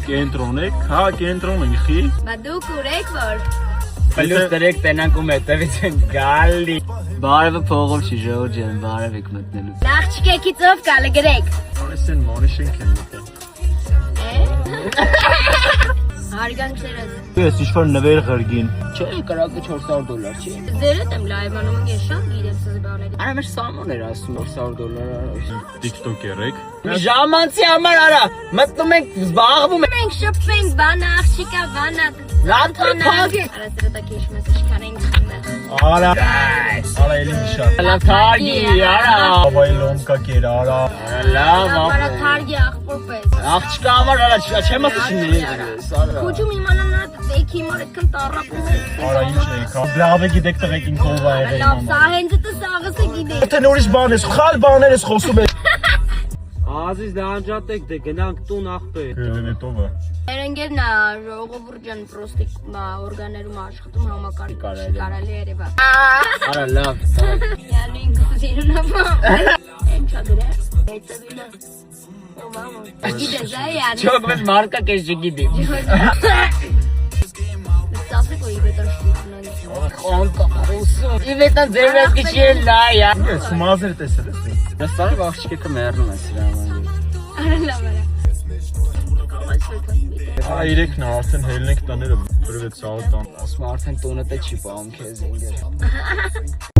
Կենտրոն եք, հա կենտրոն եք, Բա դուք ուրեք որ Պլյուս դրեք տենանք ու մետևից են գալի Բարևը փողով չի ժողջ են, բարև եք մտնելու Նախ չկեքի ծով կալը գրեք Անեսեն մանիշենք են մտել Հարգանքներս Ես ինչ-որ նվեր ղրգին Չէ, կրակը $400 չի Ձերդ եմ լայվանում եմ ես շան գիրեմ սыз բաների Արա մեր սամոն էր ասում $400 Տիկտոկ երեք Ժամանցի համար արա, մտնում ենք զբաղվում ենք Մենք շփվենք բանա աղջիկա բանա Լավ փակ Արա սրտա քեշմես իշքան ենք խնդը Արա Արա էլի միշա Լավ թարգի, արա Ավայի լոմկա կեր, արա Լավ Արա թարգի աղբոր պես Աղջիկա համար արա չեմ ասում Քոջում իմանանա դեքի մար այդքան տարապում Արա ինչ եք, լավ է գիտեք տղեկին կով է եղել Լավ սա հենց դը սաղսը գիտեք Արդեն ուրիշ բան ես, խալ բաներ ես խոսում ես Ազիզ դանջատեք դե գնանք տուն ախպեր Հետովը Երենգերն է ժողովուրդյան պրոստիկ օրգաներում աշխատում համակարգի կարելի երևա Արա լավ Յալին գուզիրունավա Եմ չագրե Հետևինը Գիտես այ Չոք մեզ մարկա կեզ չգիտի Սասը կոյի բետար շտիքնան Խոնկա խուսում Իվետան ձեր մեզ կիչի էլ լայ Ես սումազեր տեսել ես Դստարը աղջիկը մերնում է սրա համար Արա լավ արա Արա իրեքն է, արդեն հելնեք տաները բրվեց սաղը տան Ասում արդեն տոնը տե չի պահում քեզ ինգեր